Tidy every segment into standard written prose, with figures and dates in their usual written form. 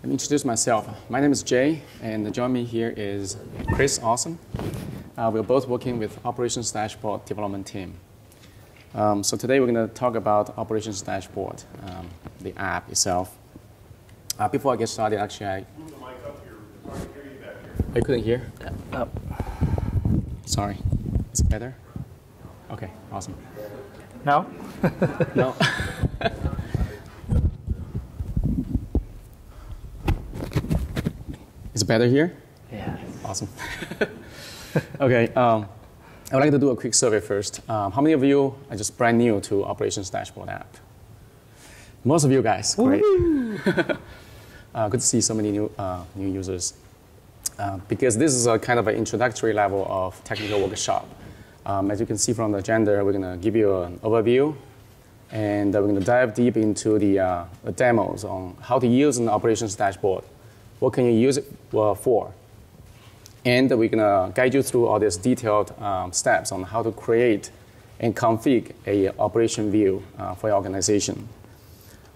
Let me introduce myself. My name is Jay, and joining me here is Chris Awesome. We're both working with Operations Dashboard development team. So today we're going to talk about Operations Dashboard, the app itself. Before I get started, actually, Move the mic up here. It's hard to hear you back here. I couldn't hear? Oh. Sorry. Is it better? Okay, awesome. No? No. Is it better here? Yeah. Awesome. Okay, I would like to do a quick survey first. How many of you are just brand new to Operations Dashboard app? Most of you guys, great. Good to see so many new users. Because this is a kind of an introductory level of technical workshop. As you can see from the agenda, we're going to give you an overview, and we're going to dive deep into the demos on how to use an Operations Dashboard. What can you use it for? And we're going to guide you through all these detailed steps on how to create and configure a operation view for your organization.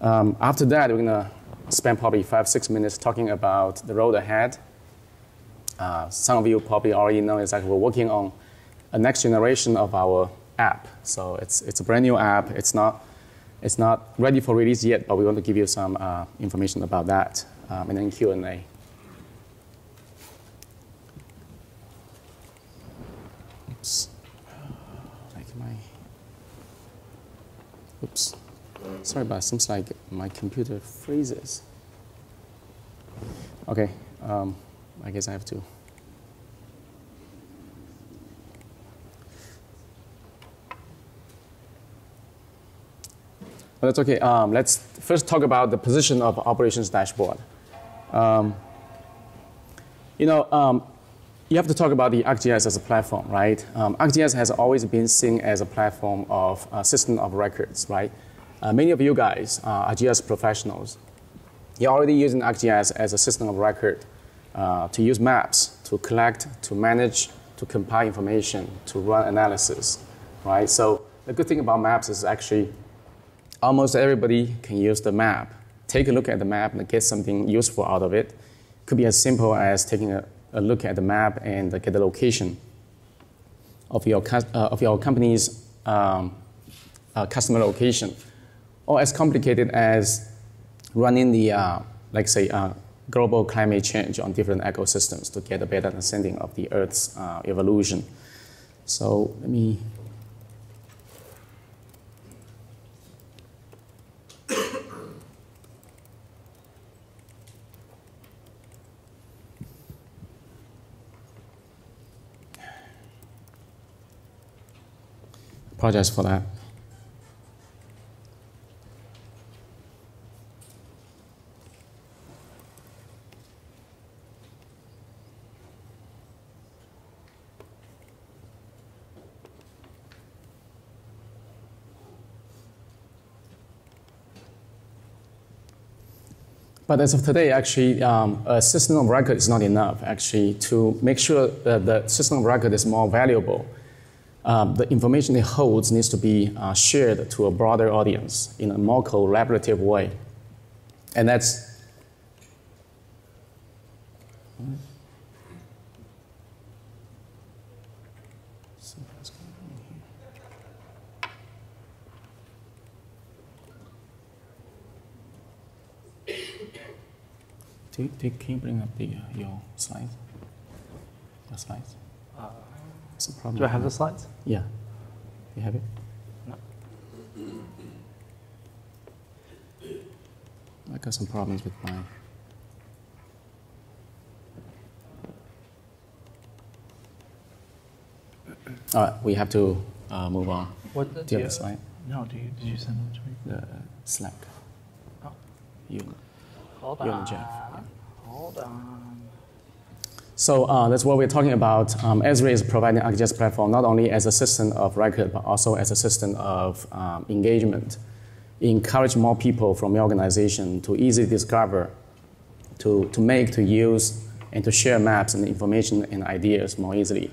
After that, we're going to spend probably 5-6 minutes talking about the road ahead. Some of you probably already know exactly we're working on a next generation of our app. So it's a brand new app. It's not ready for release yet, but we want to give you some information about that. And then Q&A. Oops. Oops. Sorry, but it seems like my computer freezes. Okay. I guess I have to. But that's okay. Let's first talk about the position of Operations Dashboard. You have to talk about the ArcGIS as a platform, right? ArcGIS has always been seen as a platform of a system of records, right? Many of you guys are GIS professionals. You're already using ArcGIS as a system of record to use maps, to collect, to manage, to compile information, to run analysis, right? So the good thing about maps is actually almost everybody can use the map. Take a look at the map and get something useful out of it. It could be as simple as taking a look at the map and get the location of your company's customer location, or as complicated as running the, like say, global climate change on different ecosystems to get a better understanding of the Earth's evolution. So let me. Apologize for that. But as of today, actually, a system of record is not enough. Actually, to make sure that the system of record is more valuable, the information it holds needs to be shared to a broader audience in a more collaborative way. And that's can you bring up your slides? Your slides? What's the problem? Do I have the slides? Yeah. You have it? No. I got some problems with mine. All right, we have to move on. What, do you have a slide? No, did you send them to me? The Slack. Oh. Hold you on. and Jeff. Yeah. Hold on. So that's what we're talking about. Esri is providing ArcGIS platform not only as a system of record, but also as a system of engagement. Encourage more people from your organization to easily discover, to make, to use, and to share maps and information and ideas more easily.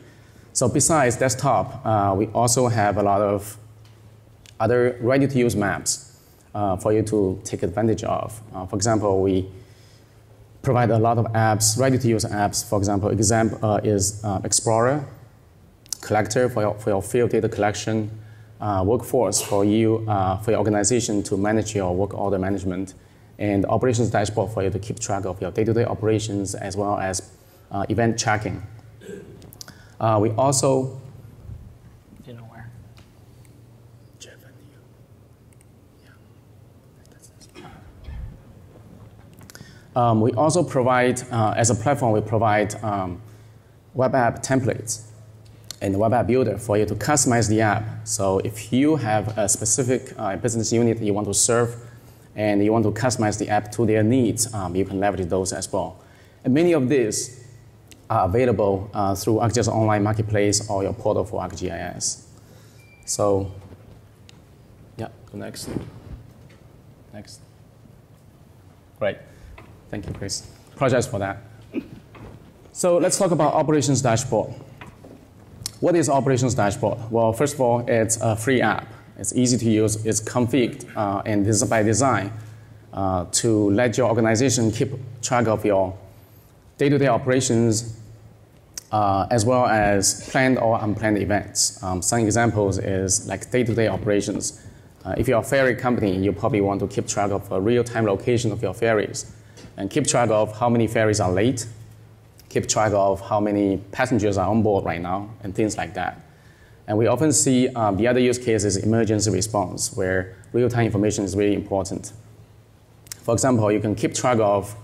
So besides desktop, we also have a lot of other ready-to-use maps for you to take advantage of. For example, we provide a lot of apps, ready-to-use apps. For example, is Explorer, Collector for your field data collection, Workforce for you, for your organization to manage your work order management, and Operations Dashboard for you to keep track of your day-to-day operations as well as event tracking. We also Do you know where? We also provide, as a platform, we provide web app templates and web app builder for you to customize the app. So if you have a specific business unit you want to serve and you want to customize the app to their needs, you can leverage those as well. And many of these are available through ArcGIS Online Marketplace or your portal for ArcGIS. So, yeah, go next. Next. Great. Thank you, Chris. Apologize for that. So let's talk about Operations Dashboard. What is Operations Dashboard? Well, first of all, it's a free app. It's easy to use. It's configured and this is by design to let your organization keep track of your day-to-day operations as well as planned or unplanned events. Some examples is like day-to-day operations. If you're a ferry company, you probably want to keep track of a real-time location of your ferries and keep track of how many ferries are late, keep track of how many passengers are on board right now, and things like that. And we often see the other use case is emergency response, where real-time information is really important. For example, you can keep track of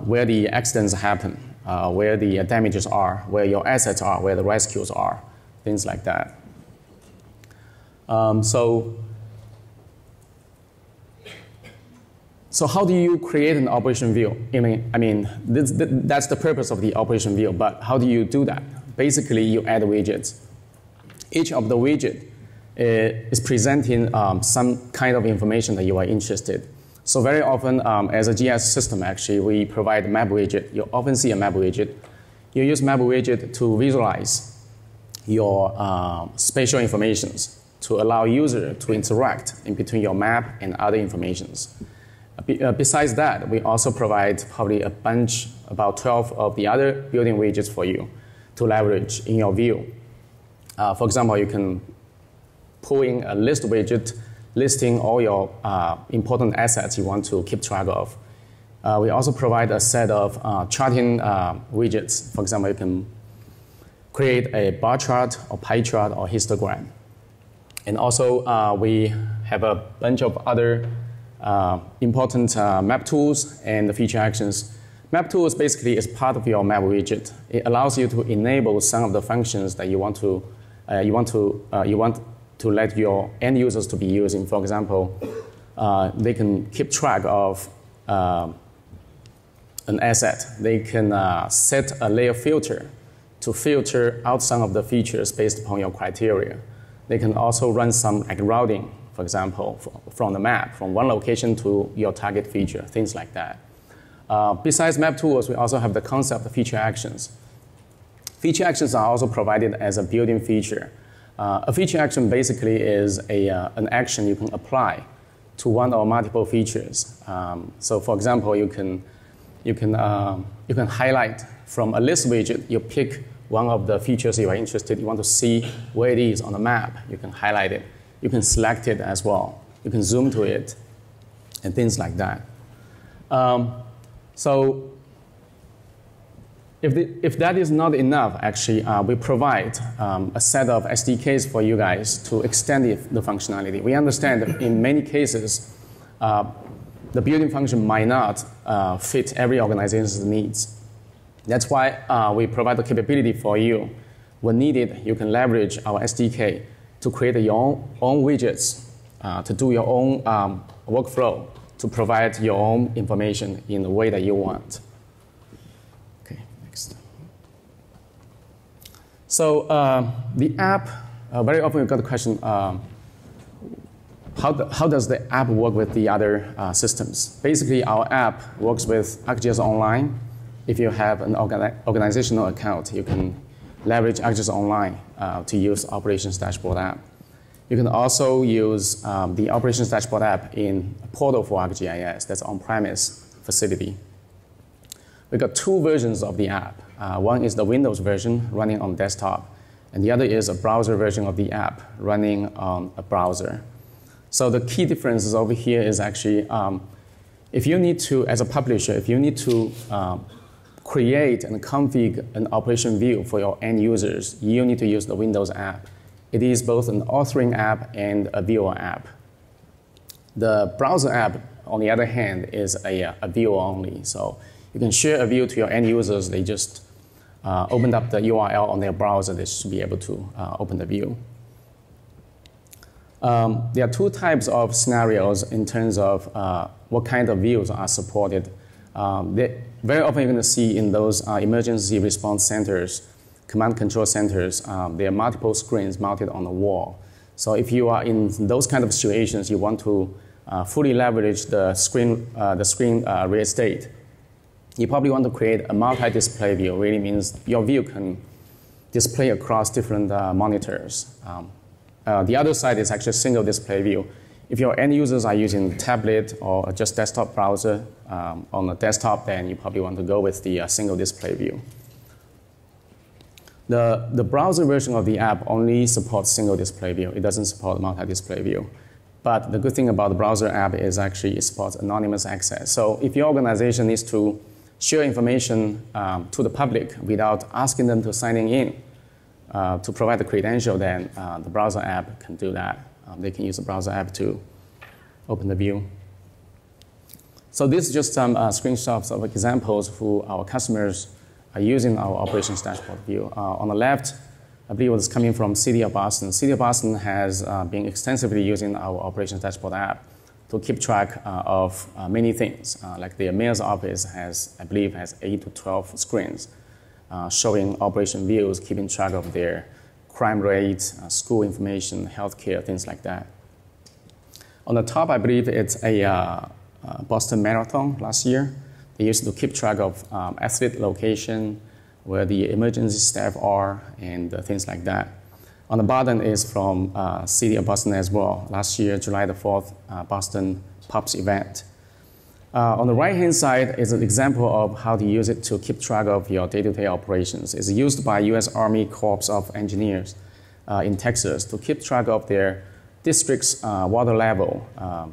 where the accidents happen, where the damages are, where your assets are, where the rescues are, things like that. So how do you create an operation view? That's the purpose of the operation view, but how do you do that? Basically, you add widgets. Each of the widget is presenting some kind of information that you are interested. So very often, as a GIS system, actually, we provide map widget. You often see a map widget. You use map widget to visualize your spatial informations to allow user to interact in between your map and other informations. Besides that, we also provide probably a bunch, about 12 of the other building widgets for you to leverage in your view. For example, you can pull in a list widget listing all your important assets you want to keep track of. We also provide a set of charting widgets. For example, you can create a bar chart or pie chart or histogram. And also, we have a bunch of other important map tools and feature actions. Map tools basically is part of your map widget. It allows you to enable some of the functions that you want to let your end users to be using. For example, they can keep track of an asset. They can set a layer filter to filter out some of the features based upon your criteria. They can also run some like routing, for example, from the map, from one location to your target feature, things like that. Besides map tools, we also have the concept of feature actions. Feature actions are also provided as a built-in feature. A feature action basically is an action you can apply to one or multiple features. So for example, you can highlight from a list widget, you pick one of the features you are interested, you want to see where it is on the map, you can highlight it. You can select it as well. You can zoom to it, and things like that. So if that is not enough, actually, we provide a set of SDKs for you guys to extend the functionality. We understand that in many cases, the building function might not fit every organization's needs. That's why we provide the capability for you. When needed, you can leverage our SDK to create your own widgets, to do your own workflow, to provide your own information in the way that you want. Okay, next. So the app, very often we got the question, how does the app work with the other systems? Basically, our app works with ArcGIS Online. If you have an organizational account, you can leverage ArcGIS Online to use Operations Dashboard app. You can also use the Operations Dashboard app in a portal for ArcGIS, that's on-premise facility. we got two versions of the app. One is the Windows version running on desktop, and the other is a browser version of the app running on a browser. So the key difference over here is actually, if you need to, as a publisher, if you need to create and configure an operation view for your end users, you need to use the Windows app. It is both an authoring app and a viewer app. The browser app, on the other hand, is a viewer only. So you can share a view to your end users. They just opened up the URL on their browser. They should be able to open the view. There are two types of scenarios in terms of what kind of views are supported. Very often you're going to see in those emergency response centers, command control centers, there are multiple screens mounted on the wall. So if you are in those kind of situations, you want to fully leverage the screen real estate, you probably want to create a multi-display view. Really means your view can display across different monitors. The other side is actually a single display view. If your end users are using tablet or just desktop browser on the desktop, then you probably want to go with the single display view. The browser version of the app only supports single display view. It doesn't support multi-display view. But the good thing about the browser app is actually it supports anonymous access. So if your organization needs to share information to the public without asking them to sign in to provide the credential, then the browser app can do that. They can use the browser app to open the view. So this is just some screenshots of examples who our customers are using our operations dashboard view. On the left, I believe it was coming from City of Boston. City of Boston has been extensively using our operations dashboard app to keep track of many things. Like their mayor's office has, I believe, has 8 to 12 screens showing operation views, keeping track of their crime rates, school information, healthcare, things like that. On the top, I believe it's a Boston Marathon last year. They used to keep track of athlete location, where the emergency staff are, and things like that. On the bottom is from City of Boston as well. Last year, July the 4th, Boston Pops event. On the right-hand side is an example of how to use it to keep track of your day-to-day operations. It's used by U.S. Army Corps of Engineers in Texas to keep track of their district's water level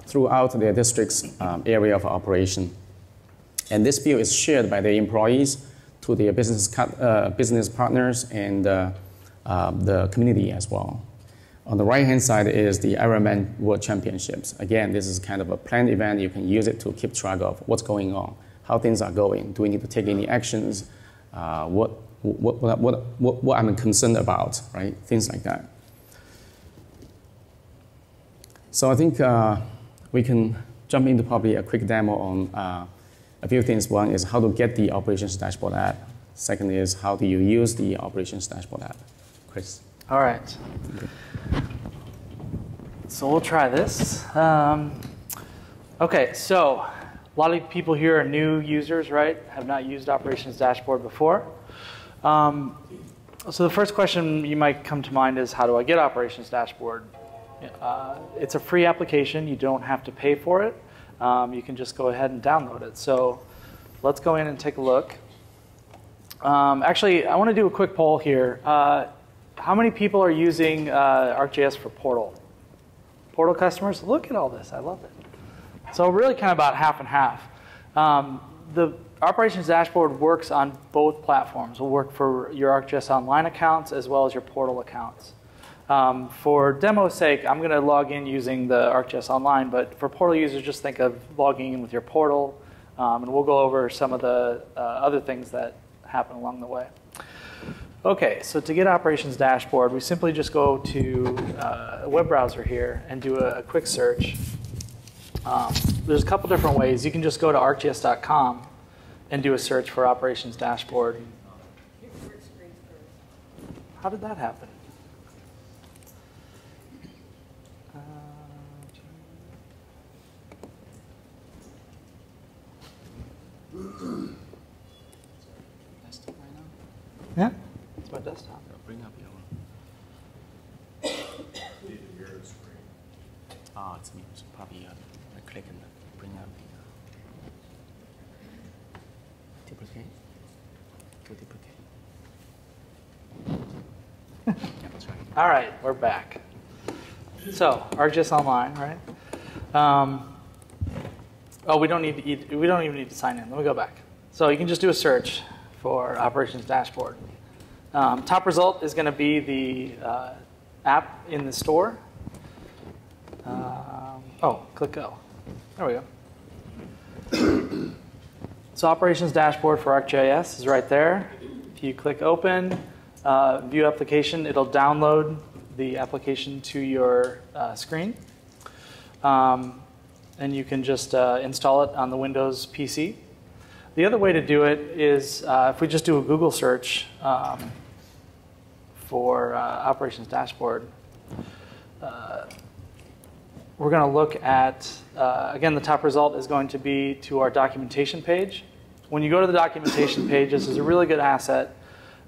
throughout their district's area of operation. And this view is shared by the employees to their business partners and the community as well. On the right-hand side is the Ironman World Championships. Again, this is kind of a planned event. You can use it to keep track of what's going on, how things are going. Do we need to take any actions? What I'm concerned about, right? Things like that. So I think we can jump into probably a quick demo on a few things. One is how to get the operations dashboard app. Second is how do you use the operations dashboard app. Chris. All right. So we'll try this. Okay, so a lot of people here are new users, right? Have not used Operations Dashboard before. So the first question you might come to mind is, how do I get Operations Dashboard? It's a free application. You don't have to pay for it. You can just go ahead and download it. So let's go in and take a look. Actually, I want to do a quick poll here. How many people are using ArcGIS for Portal? Portal customers? Look at all this. I love it. So really kind of about half and half. The Operations Dashboard works on both platforms. It will work for your ArcGIS Online accounts as well as your Portal accounts. For demo's sake, I'm going to log in using the ArcGIS Online, but for Portal users, just think of logging in with your Portal, and we'll go over some of the other things that happen along the way. Okay, so to get Operations Dashboard, we simply just go to a web browser here and do a quick search. There's a couple different ways. You can just go to arcgis.com and do a search for Operations Dashboard. How did that happen? Desktop right now? Yeah, it's my desktop. Bring up your screen. it's me. So probably click and bring up the duplicate. All right, we're back. So ArcGIS Online, right? Oh, we don't even need to sign in. Let me go back. So you can just do a search for Operations Dashboard. Top result is going to be the app in the store. Click go. There we go. So Operations Dashboard for ArcGIS is right there. If you click open, view application, it'll download the application to your screen. And you can just install it on the Windows PC. The other way to do it is if we just do a Google search for Operations Dashboard, we're going to look at, again, the top result is going to be to our documentation page. When you go to the documentation page, this is a really good asset.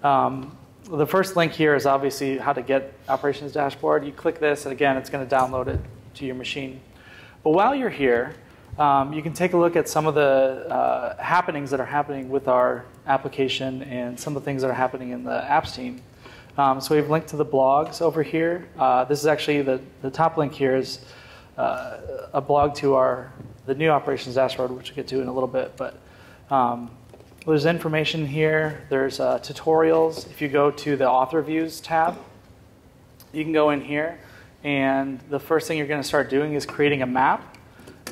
The first link here is obviously how to get Operations Dashboard. You click this, and again, it's going to download it to your machine. But while you're here, you can take a look at some of the happenings that are happening with our application and some of the things that are happening in the apps team. So we've linked to the blogs over here. This is actually the top link here is a blog to the new Operations Dashboard, which we'll get to in a little bit. But there's information here. There's tutorials. If you go to the Author Views tab, you can go in here. And the first thing you're going to start doing is creating a map.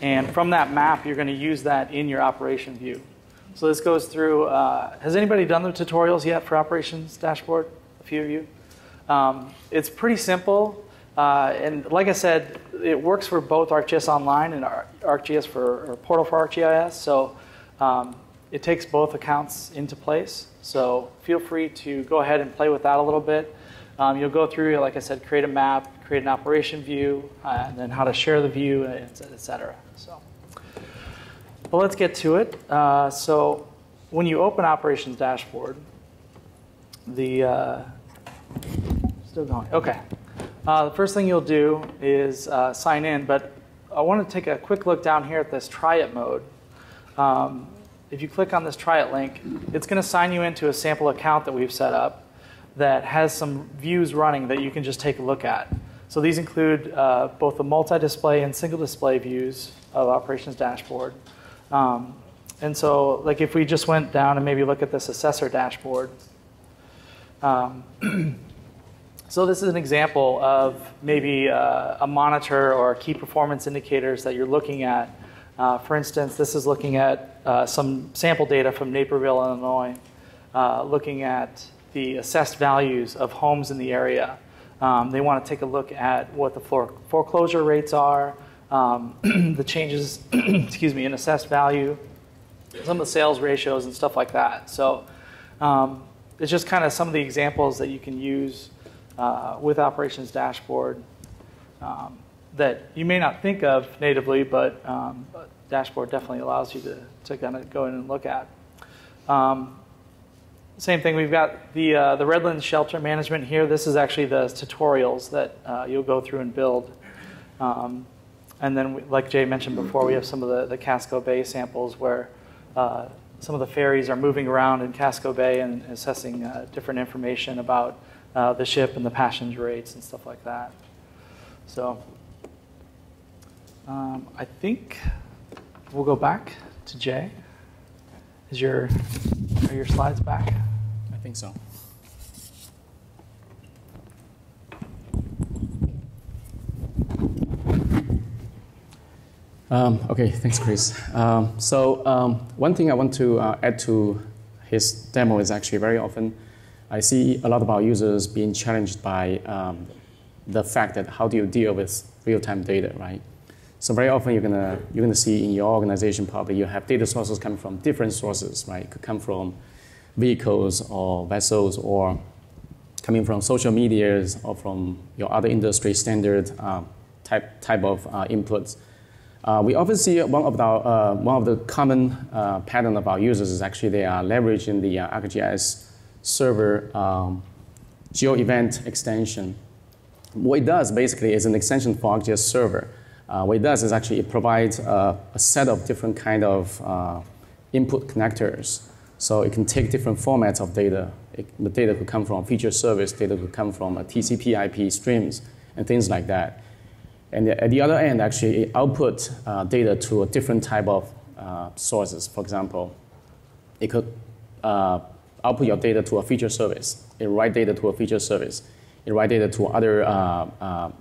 And from that map, you're going to use that in your operation view. So this goes through, has anybody done the tutorials yet for Operations Dashboard? A few of you? It's pretty simple. And like I said, it works for both ArcGIS Online and ArcGIS or Portal for ArcGIS. So it takes both accounts into place. So feel free to go ahead and play with that a little bit. You'll go through, like I said, create a map, create an operation view, and then how to share the view, et cetera. So, but let's get to it. So when you open Operations Dashboard, still going. Okay. The first thing you'll do is sign in, but I want to take a quick look down here at this try it mode. If you click on this try it link, it's going to sign you into a sample account that we've set up that has some views running that you can just take a look at. So these include both the multi-display and single display views of Operations Dashboard. And so like if we just went down and maybe look at this assessor dashboard. So this is an example of maybe a monitor or key performance indicators that you're looking at. For instance, this is looking at some sample data from Naperville, Illinois, looking at the assessed values of homes in the area. They want to take a look at what the foreclosure rates are, the changes excuse me, in assessed value, some of the sales ratios and stuff like that. So it's just kind of some of the examples that you can use with Operations Dashboard that you may not think of natively, but Dashboard definitely allows you to kind of go in and look at. Same thing, we've got the Redlands Shelter Management here. This is actually the tutorials that you'll go through and build. And then, like Jay mentioned before, we have some of the Casco Bay samples where some of the ferries are moving around in Casco Bay and assessing different information about the ship and the passenger rates and stuff like that. So I think we'll go back to Jay. Are your slides back? I think so. Okay, thanks, Chris. One thing I want to add to his demo is actually very often I see a lot of our users being challenged by the fact that how do you deal with real-time data, right? So very often you're gonna see in your organization probably you have data sources coming from different sources, right? It could come from vehicles or vessels or coming from social medias or from your other industry standard type of inputs. We often see one of the common pattern of our users is actually they are leveraging the ArcGIS server geo-event extension. What it does basically is an extension for ArcGIS server. What it does is actually it provides a set of different kind of input connectors So it can take different formats of data. The data could come from feature service, data could come from a TCP IP streams, and things like that. And at the other end, actually, it outputs data to a different type of sources. For example, it could output your data to a feature service. It write data to a feature service. It write data to other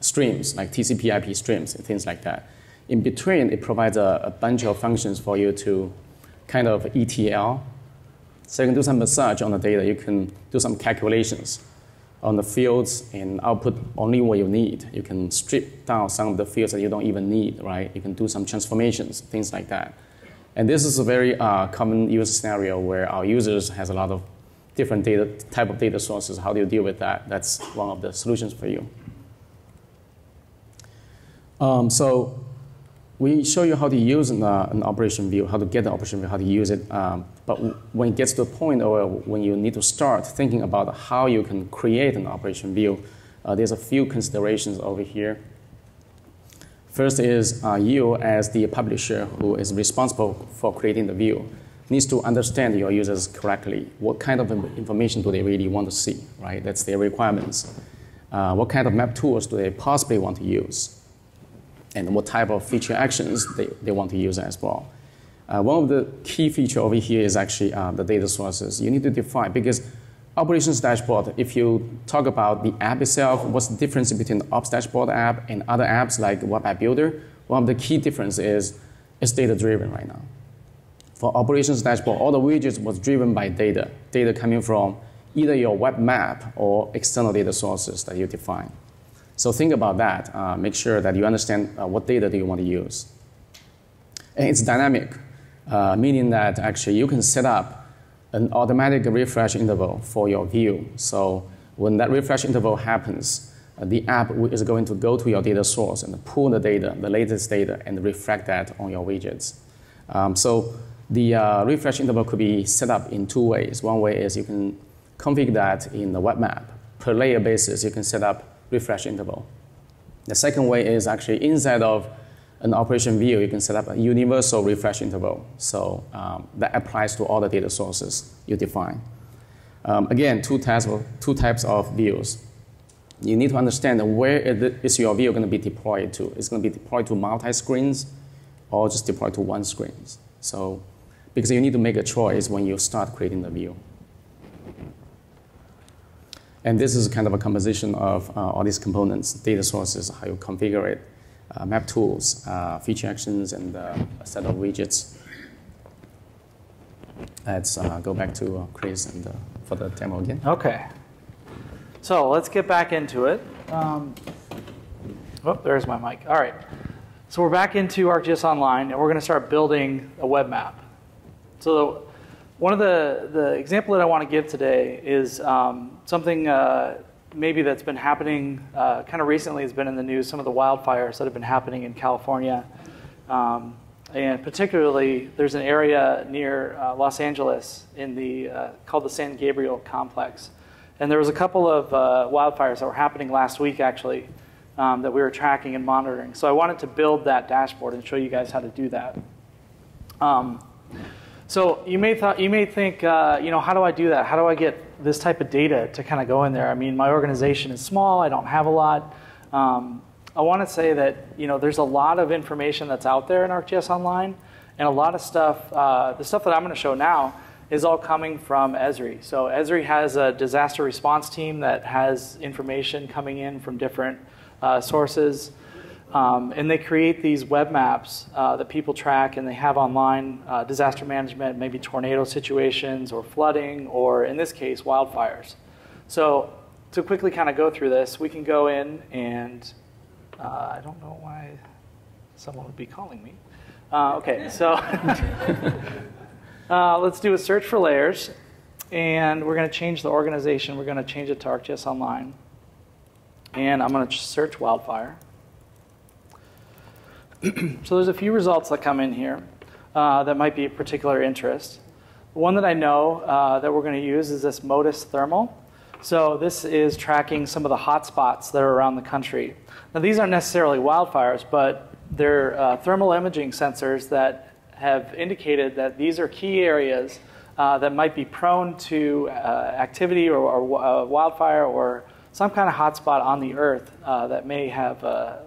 streams, like TCP IP streams and things like that. In between, it provides a bunch of functions for you to kind of ETL. So you can do some massage on the data. You can do some calculations on the fields and output only what you need. You can strip down some of the fields that you don't even need, right? You can do some transformations, things like that. And this is a very common use scenario where our users has a lot of different type of data sources. How do you deal with that? That's one of the solutions for you. So we show you how to use an operation view, how to get the operation view, how to use it. But when it gets to a point or when you need to start thinking about how you can create an operation view, there's a few considerations over here. First is you as the publisher who is responsible for creating the view needs to understand your users correctly. What kind of information do they really want to see, right? That's their requirements. What kind of map tools do they possibly want to use? And what type of feature actions they want to use as well. One of the key features over here is actually the data sources. You need to define, because operations dashboard, if you talk about the app itself, what's the difference between the ops dashboard app and other apps like web app builder? One of the key differences is it's data driven right now. For operations dashboard, all the widgets was driven by data coming from either your web map or external data sources that you define. So think about that. Make sure that you understand what data do you want to use. And it's dynamic, meaning that actually you can set up an automatic refresh interval for your view. So when that refresh interval happens, the app is going to go to your data source and pull the data, the latest data, and reflect that on your widgets. So the refresh interval could be set up in two ways. One way is you can configure that in the web map. Per layer basis, you can set up refresh interval. The second way is actually inside of an operation view, you can set up a universal refresh interval. So that applies to all the data sources you define. Again, two types of views. You need to understand where is your view going to be deployed to. It's going to be deployed to multi-screens or just deployed to one screen. So, because you need to make a choice when you start creating the view. And this is kind of a composition of all these components, data sources, how you configure it, map tools, feature actions, and a set of widgets. Let's go back to Chris and for the demo again. Okay. So let's get back into it. Oh, there's my mic. All right. So we're back into ArcGIS Online, and we're going to start building a web map. So one of the example that I want to give today is something maybe that's been happening kind of recently. Has been in the news. Some of the wildfires that have been happening in California, and particularly there's an area near Los Angeles in the called the San Gabriel complex, and there was a couple of wildfires that were happening last week actually that we were tracking and monitoring. So I wanted to build that dashboard and show you guys how to do that. So you may think, you know, how do I do that? How do I get this type of data to kind of go in there? I mean, my organization is small. I don't have a lot. I want to say that, you know, there's a lot of information that's out there in ArcGIS Online, and a lot of stuff. The stuff that I'm going to show now is all coming from Esri. So Esri has a disaster response team that has information coming in from different sources. And they create these web maps that people track, and they have online disaster management, maybe tornado situations or flooding, or in this case, wildfires. So to quickly kind of go through this, we can go in and I don't know why someone would be calling me. Okay, so let's do a search for layers, and we're going to change the organization. We're going to change it to ArcGIS Online, and I'm going to search wildfire. So there's a few results that come in here that might be of particular interest. One that I know that we're going to use is this Modus Thermal. So this is tracking some of the hot spots that are around the country. Now these aren't necessarily wildfires, but they're thermal imaging sensors that have indicated that these are key areas that might be prone to activity or wildfire or some kind of hotspot on the Earth that may have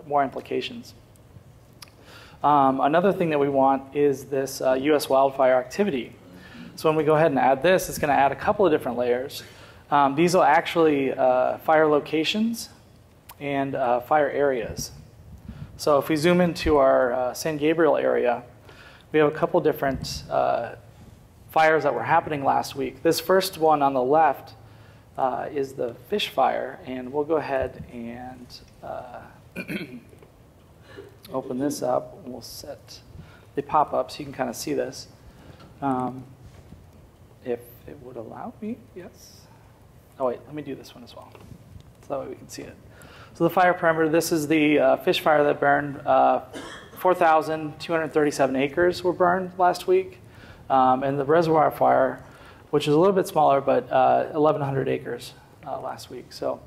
more implications. Another thing that we want is this U.S. wildfire activity. So when we go ahead and add this, it's going to add a couple of different layers. These will actually fire locations and fire areas. So if we zoom into our San Gabriel area, we have a couple different fires that were happening last week. This first one on the left is the fish fire, and we'll go ahead and open this up. And we'll set, they pop up so you can kind of see this. If it would allow me, yes. Oh wait, let me do this one as well, so that way we can see it. So the fire perimeter, this is the fish fire that burned 4,237 acres were burned last week. And the reservoir fire, which is a little bit smaller, but 1,100 acres last week. So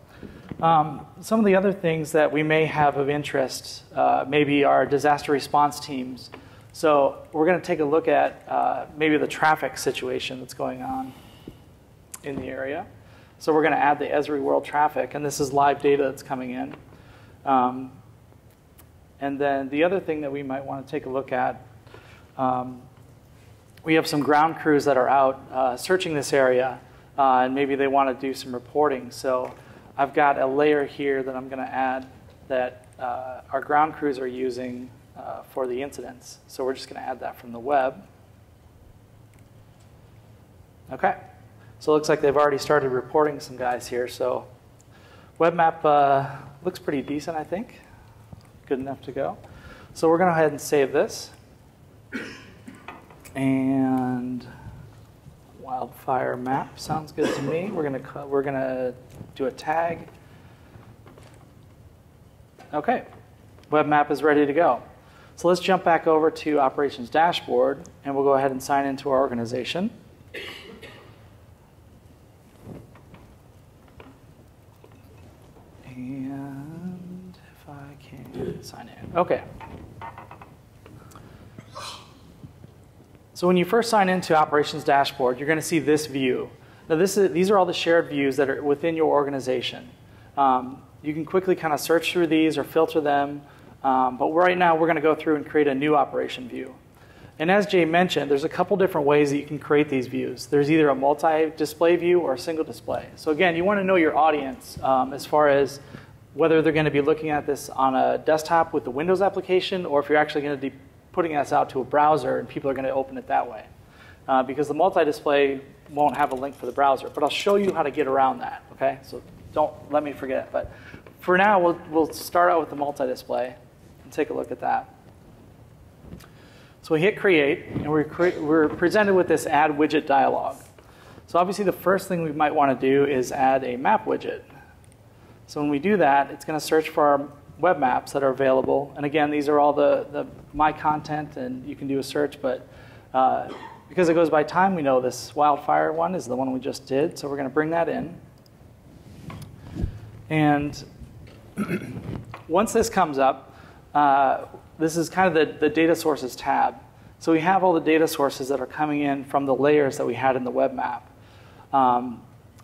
some of the other things that we may have of interest, maybe our disaster response teams. So we're going to take a look at maybe the traffic situation that's going on in the area. So we're going to add the Esri world traffic, and this is live data that's coming in. And then the other thing that we might want to take a look at, we have some ground crews that are out searching this area, and maybe they want to do some reporting. So I've got a layer here that I'm going to add that our ground crews are using for the incidents. So we're just going to add that from the web. Okay. So it looks like they've already started reporting some guys here. So web map looks pretty decent, I think. Good enough to go. So we're going to go ahead and save this. And wildfire map sounds good to me. We're gonna do a tag. Okay, web map is ready to go. So let's jump back over to operations dashboard, and we'll go ahead and sign into our organization. And if I can sign in. Okay. So when you first sign into Operations Dashboard, you're going to see this view. Now these are all the shared views that are within your organization. You can quickly kind of search through these or filter them, but right now we're going to go through and create a new operation view. And as Jay mentioned, there's a couple different ways that you can create these views. There's either a multi-display view or a single display. So again, you want to know your audience as far as whether they're going to be looking at this on a desktop with the Windows application, or if you're actually going to be putting this out to a browser and people are going to open it that way. Because the multi-display won't have a link for the browser. But I'll show you how to get around that, okay? So don't let me forget. But for now, we'll start out with the multi-display and take a look at that. So we hit create, and we're presented with this add widget dialog. So obviously the first thing we might want to do is add a map widget. So when we do that, it's going to search for our web maps that are available. And again, these are all the my content, and you can do a search, but because it goes by time, we know this wildfire one is the one we just did, so we're going to bring that in. And once this comes up, this is kind of the data sources tab. So we have all the data sources that are coming in from the layers that we had in the web map.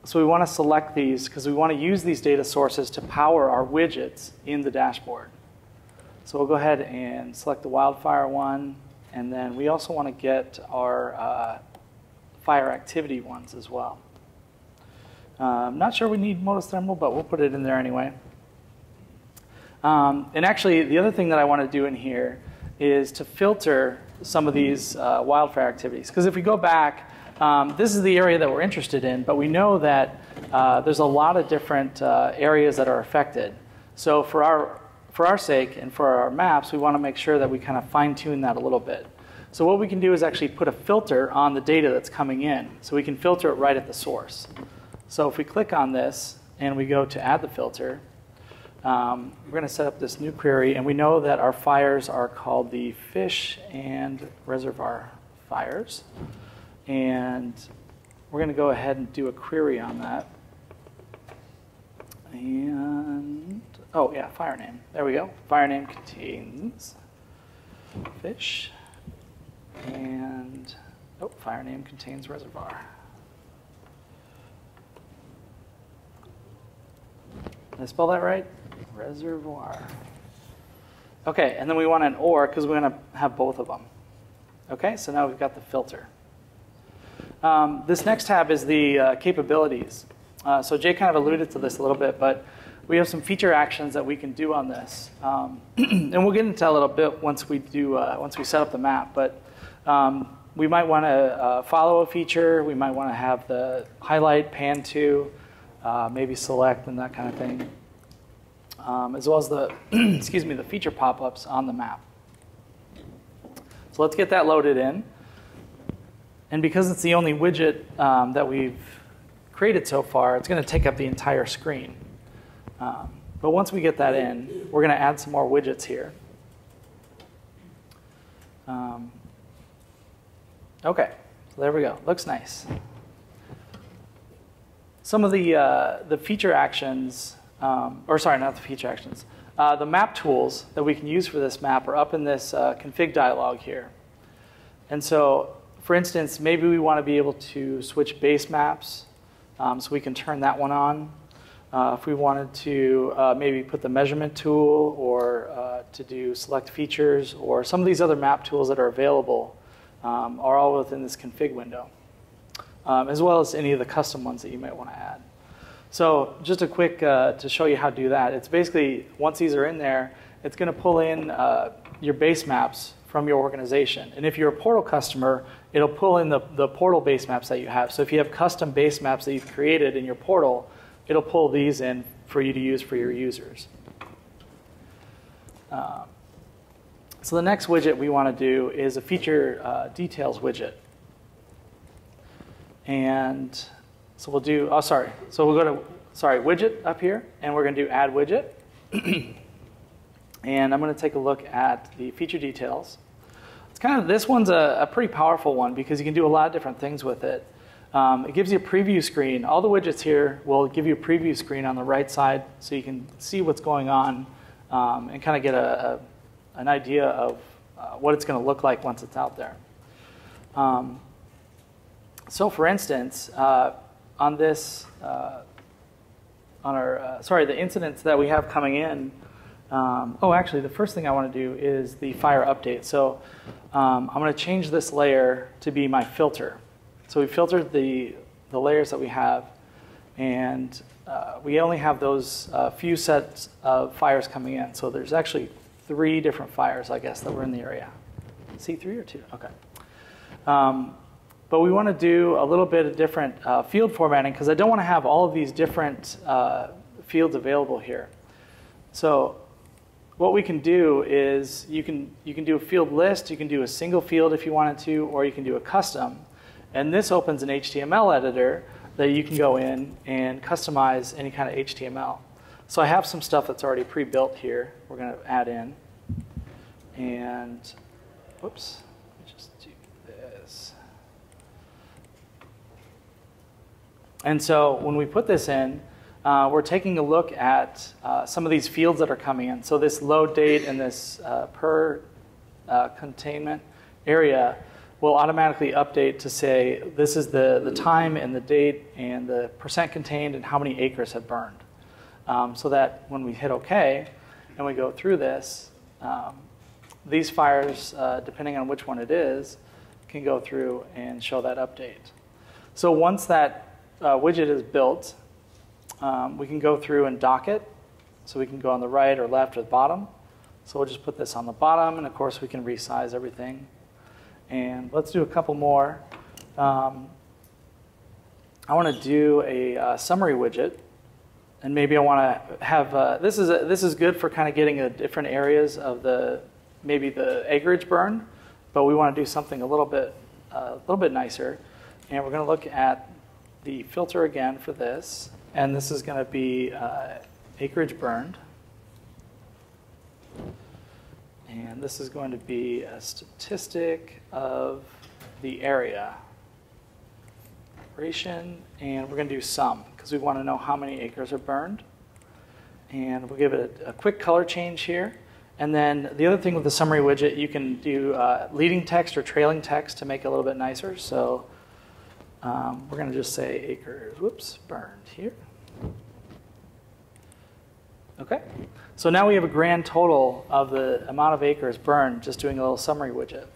So we want to select these because we want to use these data sources to power our widgets in the dashboard. So we'll go ahead and select the wildfire one, and then we also want to get our fire activity ones as well. I'm not sure we need Modus Thermal, but we'll put it in there anyway. And actually, the other thing that I want to do in here is to filter some of these wildfire activities. Because if we go back, this is the area that we're interested in, but we know that there's a lot of different areas that are affected. So for our sake and for our maps, we want to make sure that we kind of fine-tune that a little bit. So what we can do is actually put a filter on the data that's coming in. So we can filter it right at the source. So if we click on this and we go to add the filter, we're going to set up this new query, and we know that our fires are called the fish and reservoir fires. And we're going to go ahead and do a query on that. And, oh yeah, fire name. There we go. Fire name contains fish And, oh, fire name contains reservoir. Did I spell that right? Reservoir. Okay, and then we want an or because we're going to have both of them. Okay, so now we've got the filter. This next tab is the capabilities. So Jay kind of alluded to this a little bit, but we have some feature actions that we can do on this. And we'll get into that a little bit once we set up the map. But we might want to follow a feature. We might want to have the highlight, pan to, maybe select and that kind of thing. As well as the, excuse me, the feature pop-ups on the map. So let's get that loaded in. And because it's the only widget that we've created so far, it's going to take up the entire screen. But once we get that in, we're going to add some more widgets here. Okay, so there we go. Looks nice. Some of the feature actions, or sorry, not the feature actions. The map tools that we can use for this map are up in this config dialog here. And so, for instance, maybe we want to be able to switch base maps, so we can turn that one on. If we wanted to maybe put the measurement tool or to do select features or some of these other map tools that are available are all within this config window, as well as any of the custom ones that you might want to add. So just a quick to show you how to do that. It's basically, once these are in there, it's going to pull in your base maps from your organization. And if you're a portal customer, it'll pull in the portal base maps that you have. So if you have custom base maps that you've created in your portal, it'll pull these in for you to use for your users. So the next widget we want to do is a feature details widget. And so we'll do, oh, sorry. So we'll go to, widget up here, and we're going to do add widget. And I'm going to take a look at the feature details. It's kind of, this one's a pretty powerful one because you can do a lot of different things with it. It gives you a preview screen. All the widgets here will give you a preview screen on the right side so you can see what's going on and kind of get an idea of what it's going to look like once it's out there. So for instance, on this, the incidents that we have coming in, actually the first thing I want to do is the fire update. So I'm going to change this layer to be my filter. So we filtered the layers that we have, and we only have those few sets of fires coming in. So there's actually 3 different fires, I guess, that were in the area. See, 3 or 2? Okay. But we want to do a little bit of different field formatting because I don't want to have all of these different fields available here. So what we can do is you can do a field list, you can do a single field if you wanted to, or you can do a custom. And this opens an HTML editor that you can go in and customize any kind of HTML. So I have some stuff that's already pre-built here we're going to add in. And, whoops, let me just do this. And so when we put this in, we're taking a look at some of these fields that are coming in. So this load date and this per containment area will automatically update to say this is the time and the date and the percent contained and how many acres have burned. So that when we hit OK and we go through this, these fires, depending on which one it is, can go through and show that update. So once that widget is built, we can go through and dock it. So we can go on the right or left or the bottom. So we'll just put this on the bottom, and of course we can resize everything. And let's do a couple more. I want to do a summary widget, and maybe I want to have this is good for kind of getting different areas of maybe the acreage burned, but we want to do something a little bit nicer. And we're going to look at the filter again for this, and this is going to be acreage burned. And this is going to be a statistic of the area. And we're going to do sum, because we want to know how many acres are burned. And we'll give it a quick color change here. And then the other thing with the summary widget, you can do leading text or trailing text to make it a little bit nicer. So we're going to just say acres, whoops, burned here. Okay, so now we have a grand total of the amount of acres burned just doing a little summary widget.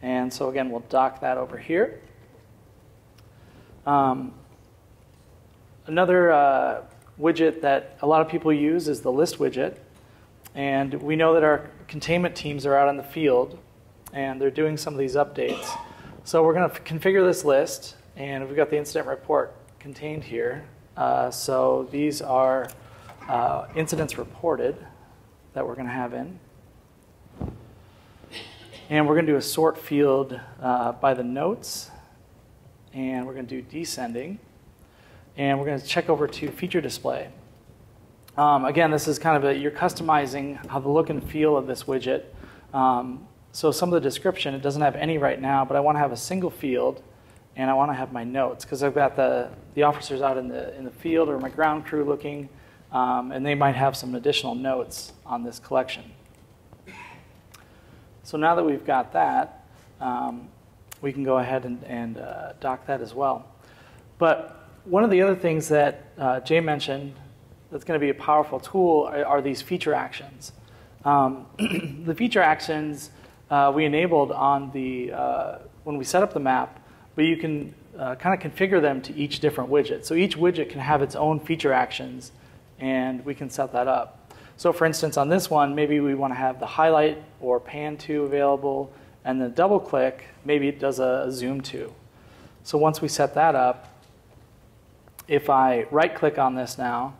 And so again, we'll dock that over here. Another widget that a lot of people use is the list widget. And we know that our containment teams are out in the field, and they're doing some of these updates. So we're going to configure this list, and we've got the incident report contained here. So these are incidents reported that we're going to have in. And we're going to do a sort field by the notes, and we're going to do descending. And we're going to check over to feature display. Again, this is kind of you're customizing how the look and feel of this widget. So some of the description, it doesn't have any right now, but I want to have a single field, and I want to have my notes, because I've got the officers out in the field or my ground crew looking, and they might have some additional notes on this collection. So now that we've got that, we can go ahead and dock that as well. But one of the other things that Jay mentioned that's going to be a powerful tool are these feature actions. The feature actions we enabled on when we set up the map, but you can kind of configure them to each different widget. So each widget can have its own feature actions, and we can set that up. So for instance, on this one, maybe we want to have the highlight or pan to available, and then double click, maybe it does a zoom to. So once we set that up, if I right click on this now,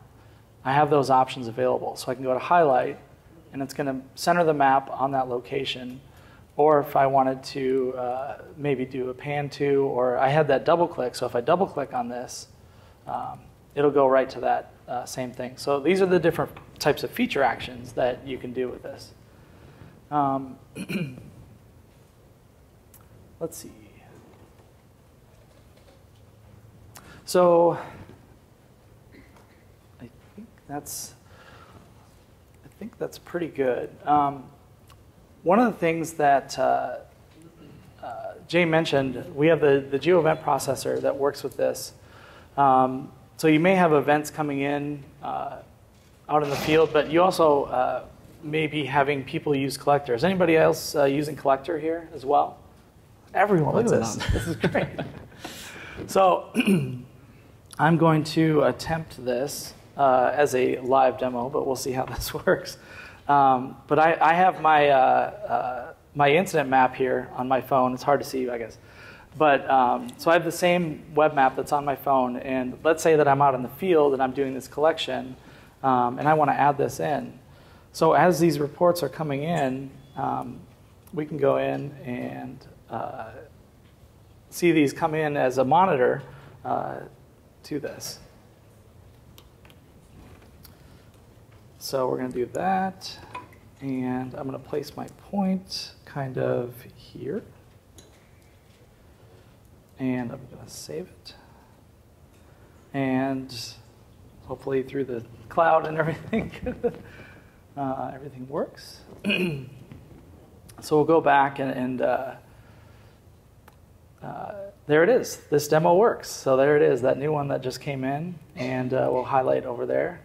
I have those options available. So I can go to highlight, and it's going to center the map on that location. Or if I wanted to maybe do a pan to, or I had that double click, so if I double click on this, it'll go right to that same thing. So these are the different types of feature actions that you can do with this. Let's see. So I think that's pretty good. One of the things that Jay mentioned, we have the geo event processor that works with this. So you may have events coming in out in the field, but you also may be having people use collectors. Anybody else using collector here as well? Everyone, look at this. This is great. So I'm going to attempt this as a live demo, but we'll see how this works. But I have my incident map here on my phone. It's hard to see, I guess. But so I have the same web map that's on my phone. And let's say that I'm out in the field and I'm doing this collection, and I want to add this in. So as these reports are coming in, we can go in and see these come in as a monitor to this. So we're going to do that, and I'm going to place my point kind of here, and I'm going to save it, and hopefully through the cloud and everything, everything works. So we'll go back and there it is. This demo works. So there it is, that new one that just came in, and we'll highlight over there.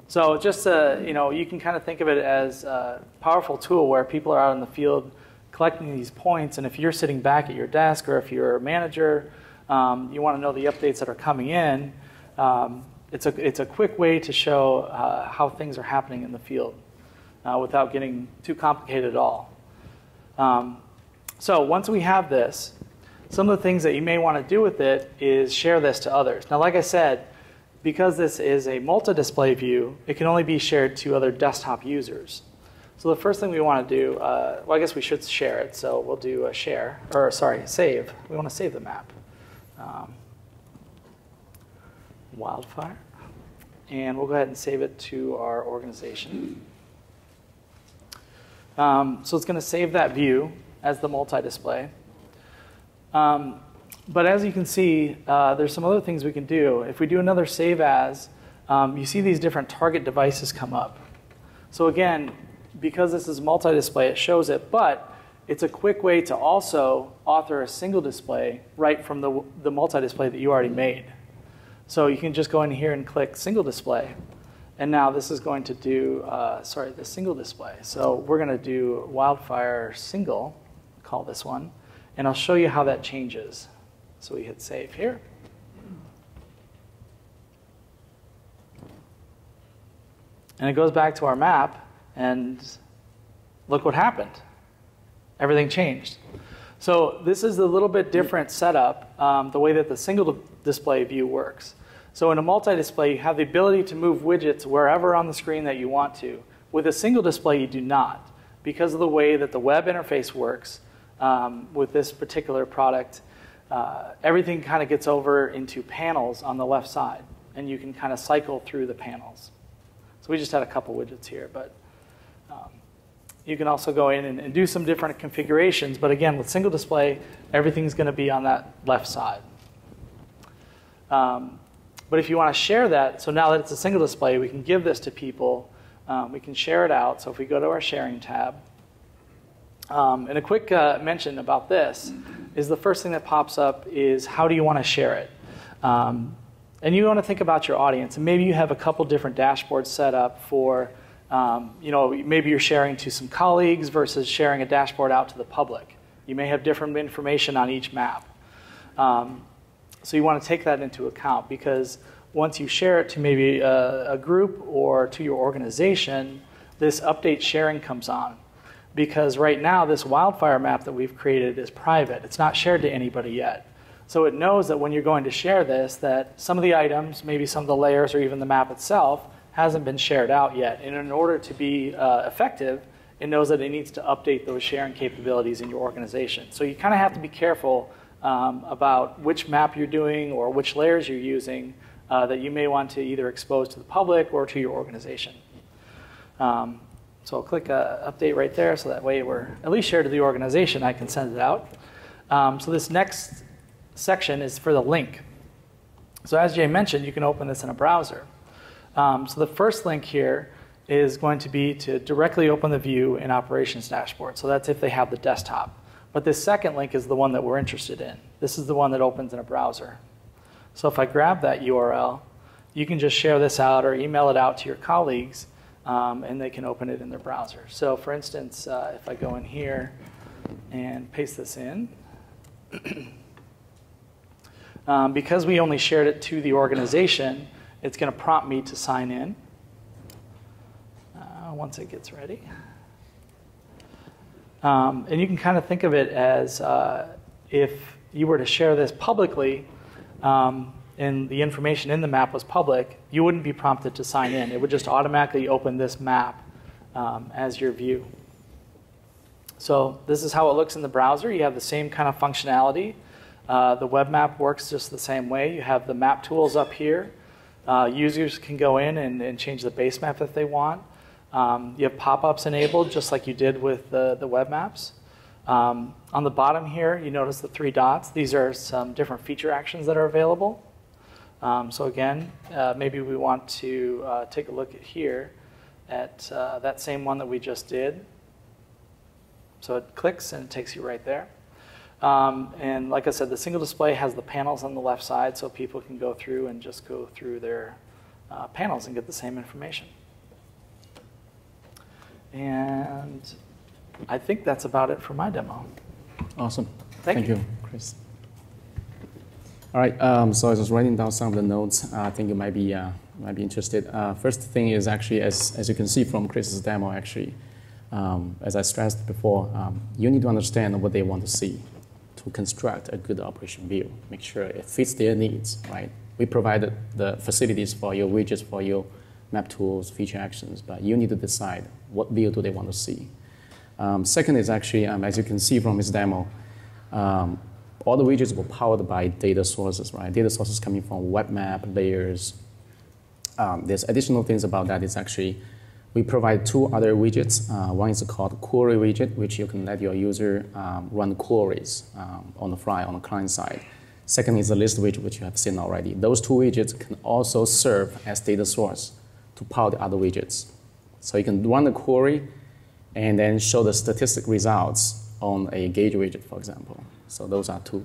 So just, you can kind of think of it as a powerful tool where people are out in the field collecting these points, and if you're sitting back at your desk or if you're a manager, you want to know the updates that are coming in, it's a quick way to show how things are happening in the field without getting too complicated at all. So once we have this, some of the things that you may want to do with it is share this to others. Now, like I said, because this is a multi-display view, it can only be shared to other desktop users. So the first thing we want to do, well, I guess we should share it. So we'll do a share, or sorry, save. We want to save the map. Wildfire. And we'll go ahead and save it to our organization. So it's going to save that view as the multi-display. But as you can see, there's some other things we can do. If we do another save as, you see these different target devices come up. So again, because this is multi-display, it shows it, but it's a quick way to also author a single display right from the multi-display that you already made. So you can just go in here and click single display. And now this is going to do, the single display. So we're going to do wildfire single, call this one, and I'll show you how that changes. So we hit save here. And it goes back to our map, and look what happened. Everything changed. So this is a little bit different setup, the way that the single display view works. So in a multi-display, you have the ability to move widgets wherever on the screen that you want to. With a single display, you do not. Because of the way that the web interface works with this particular product, everything kind of gets over into panels on the left side, and you can kind of cycle through the panels. So we just had a couple widgets here, but you can also go in and do some different configurations. But again, with single display, everything's going to be on that left side. But if you want to share that, so now that it's a single display, we can give this to people. We can share it out. So if we go to our sharing tab, and a quick mention about this is the first thing that pops up is how do you want to share it? And you want to think about your audience. And maybe you have a couple different dashboards set up for, maybe you're sharing to some colleagues versus sharing a dashboard out to the public. You may have different information on each map. So you want to take that into account, because once you share it to maybe a group or to your organization, this update sharing comes on. Because right now, this wildfire map that we've created is private. It's not shared to anybody yet. So it knows that when you're going to share this, that some of the items, maybe some of the layers or even the map itself, hasn't been shared out yet. And in order to be effective, it knows that it needs to update those sharing capabilities in your organization. So you kind of have to be careful about which map you're doing or which layers you're using that you may want to either expose to the public or to your organization. So I'll click update right there, so that way we're at least shared to the organization. I can send it out. So this next section is for the link. So as Jay mentioned, you can open this in a browser. So the first link here is going to be to directly open the view in Operations Dashboard. So that's if they have the desktop. But this second link is the one that we're interested in. This is the one that opens in a browser. So if I grab that URL, you can just share this out or email it out to your colleagues, and they can open it in their browser. So for instance, if I go in here and paste this in, because we only shared it to the organization, it's going to prompt me to sign in once it gets ready. And you can kind of think of it as if you were to share this publicly and the information in the map was public, you wouldn't be prompted to sign in. It would just automatically open this map as your view. So this is how it looks in the browser. You have the same kind of functionality. The web map works just the same way. You have the map tools up here. Users can go in and change the base map if they want. You have pop-ups enabled, just like you did with the web maps. On the bottom here, you notice the 3 dots. These are some different feature actions that are available. So again, maybe we want to take a look at here at that same one that we just did. So it clicks and it takes you right there. And like I said, the single display has the panels on the left side, so people can go through and just go through their panels and get the same information. And I think that's about it for my demo. Awesome. Thank you, Chris. All right, so I was writing down some of the notes. I think you might be interested. First thing is actually, as you can see from Chris's demo, actually, as I stressed before, you need to understand what they want to see to construct a good operation view. Make sure it fits their needs, right? We provided the facilities for you, widgets for you, map tools, feature actions, but you need to decide what view do they want to see. Second is actually, as you can see from his demo, all the widgets were powered by data sources, right? Data sources coming from web map, layers. There's additional things about that is actually, we provide 2 other widgets. One is called query widget, which you can let your user run queries on the fly on the client side. Second is the list widget, which you have seen already. Those 2 widgets can also serve as data source to power the other widgets. So you can run the query and then show the statistic results on a gauge widget, for example. So those are two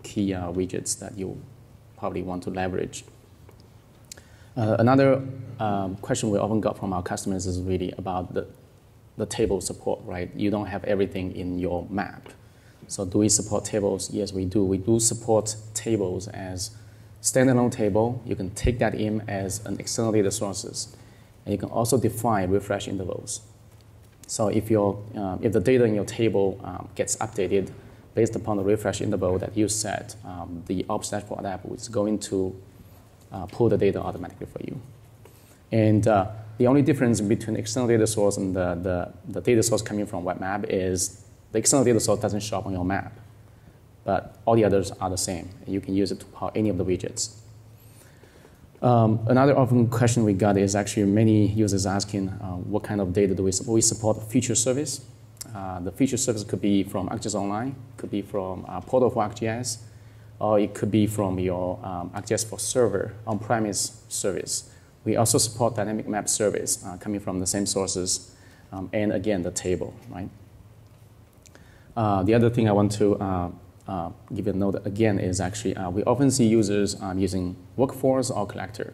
key widgets that you probably want to leverage. Another question we often got from our customers is really about the table support, right? You don't have everything in your map. So do we support tables? Yes, we do. We do support tables as standalone table. You can take that in as an external data sources. And you can also define refresh intervals. So if the data in your table gets updated based upon the refresh interval that you set, the Ops Dashboard app is going to pull the data automatically for you. And the only difference between external data source and the data source coming from web map is the external data source doesn't show up on your map, but all the others are the same. You can use it to power any of the widgets. Another often question we got is actually many users asking what kind of data do we support? We support feature service. The feature service could be from ArcGIS Online, could be from Portal for ArcGIS, or it could be from your ArcGIS for Server on-premise service. We also support dynamic map service coming from the same sources, and again, the table, right? The other thing I want to give you a note again is actually we often see users using Workforce or Collector,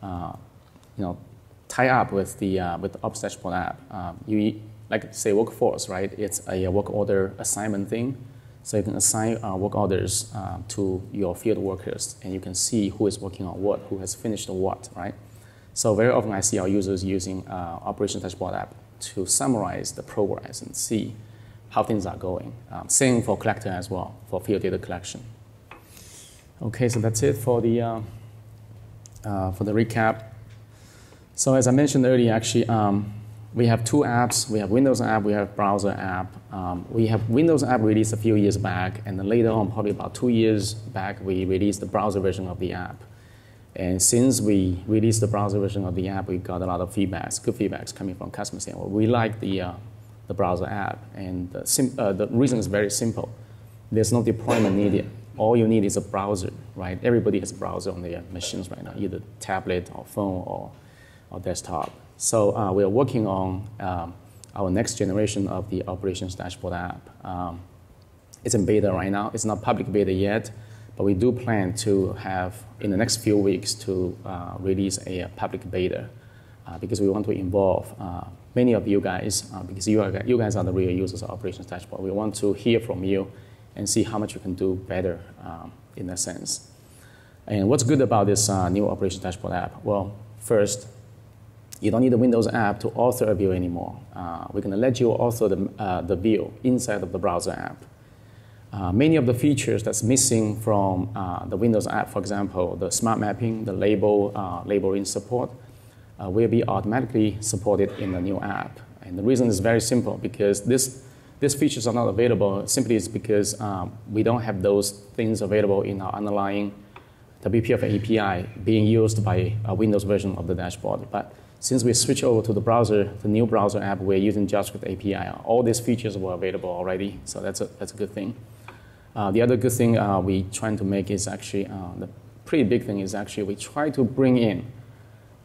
tie up with the Ops Dashboard app. You like say Workforce, right? It's a work order assignment thing. So you can assign work orders to your field workers, and you can see who is working on what, who has finished what, right? So very often I see our users using Operations Dashboard app to summarize the progress and see how things are going. Same for Collector as well, for field data collection. Okay, so that's it for the recap. So as I mentioned earlier, actually, we have two apps. We have Windows app, we have browser app. We have Windows app released a few years back, and then later on, probably about 2 years back, we released the browser version of the app. And since we released the browser version of the app, we got a lot of feedbacks, good feedbacks coming from customers saying, well, we like the browser app. And the reason is very simple. There's no deployment needed. All you need is a browser, right? Everybody has a browser on their machines right now, either tablet or phone or desktop. So we are working on our next generation of the Operations Dashboard app. It's in beta right now. It's not public beta yet, but we do plan to have, in the next few weeks, to release a public beta because we want to involve many of you guys, because you guys are the real users of Operations Dashboard. We want to hear from you and see how much you can do better in that sense. And what's good about this new Operations Dashboard app? Well, first, you don't need the Windows app to author a view anymore. We're going to let you author the view inside of the browser app. Many of the features that's missing from the Windows app, for example, the smart mapping, the labeling support, will be automatically supported in the new app. And the reason is very simple, because these features are not available simply is because we don't have those things available in our underlying WPF API being used by a Windows version of the dashboard. But since we switch over to the browser, the new browser app, we're using JavaScript API. All these features were available already, so that's a good thing. The other good thing we trying to make is actually, the pretty big thing is actually we try to bring in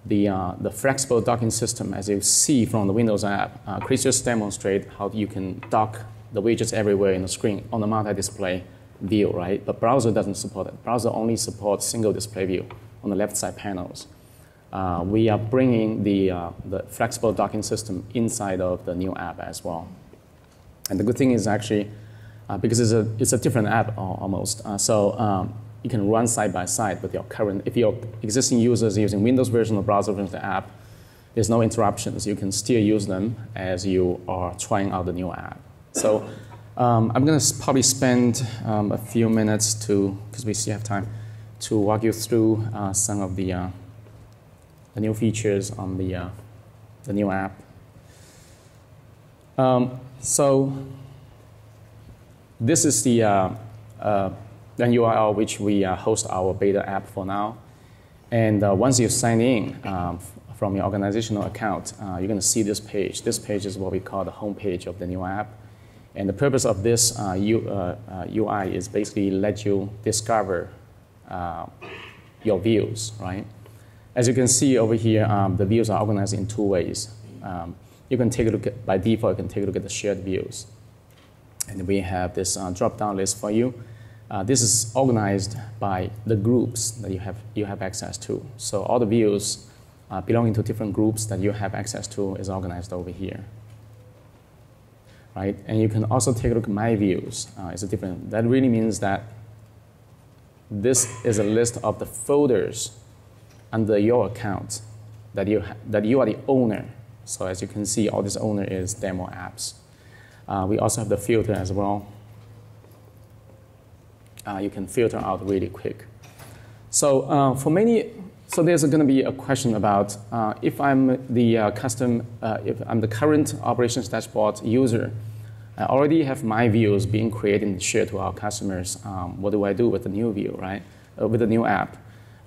the flexible docking system. As you see from the Windows app, Chris just demonstrate how you can dock the widgets everywhere in the screen on the multi-display view, right? But browser doesn't support it. Browser only supports single display view on the left side panels. We are bringing the flexible docking system inside of the new app as well. And the good thing is actually, because it's a different app almost, so you can run side by side with your current, if your existing users using Windows version or browser version of the app, there's no interruptions. You can still use them as you are trying out the new app. So I'm going to probably spend a few minutes because we still have time, to walk you through some of the new features on the new app. So this is the URL which we host our beta app for now. And once you sign in from your organizational account, you're going to see this page. This page is what we call the home page of the new app. And the purpose of this UI is basically let you discover your views, right? As you can see over here, the views are organized in two ways. you can take a look at, by default, you can take a look at the shared views. And we have this drop-down list for you. This is organized by the groups that you have access to. So all the views belonging to different groups that you have access to is organized over here. Right? And you can also take a look at my views. It's a different. That really means that this is a list of the folders under your account that you are the owner. So as you can see, all this owner is demo apps. We also have the filter as well. You can filter out really quick. So so there's going to be a question about if I'm the if I'm the current operations dashboard user, I already have my views being created and shared to our customers. What do I do with the new view, right? With the new app?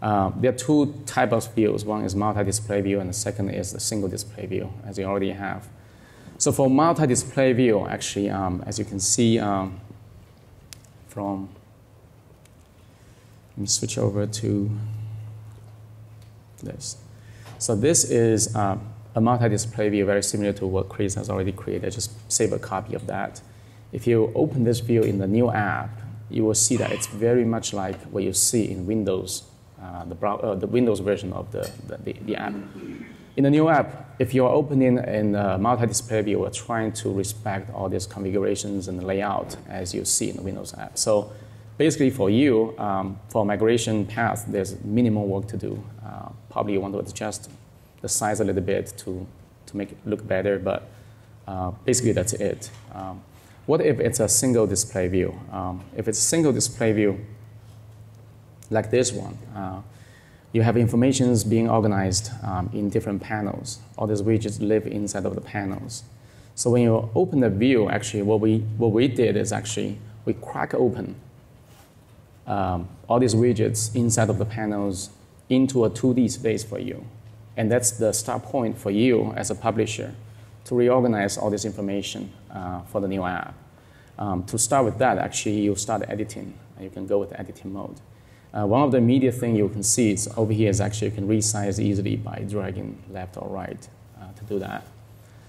There are two types of views. One is multi-display view, and the second is the single display view, as you already have. So for multi-display view, actually, as you can see from, let me switch over to this. So this is a multi-display view, very similar to what Chris has already created. Just save a copy of that. If you open this view in the new app, you will see that it's very much like what you see in Windows, the Windows version of the app. In the new app, if you're opening in a multi-display view, we're trying to respect all these configurations and the layout as you see in the Windows app. So basically for you, for migration path, there's minimal work to do. Probably you want to adjust the size a little bit to make it look better, but basically that's it. What if it's a single display view? If it's a single display view, like this one, you have informations being organized in different panels. All these widgets live inside of the panels. So when you open the view, actually what we did is actually we crack open all these widgets inside of the panels into a 2D space for you. And that's the start point for you as a publisher to reorganize all this information for the new app. To start with that, actually, you start editing. You can go with editing mode. One of the immediate things you can see is over here is actually you can resize easily by dragging left or right to do that.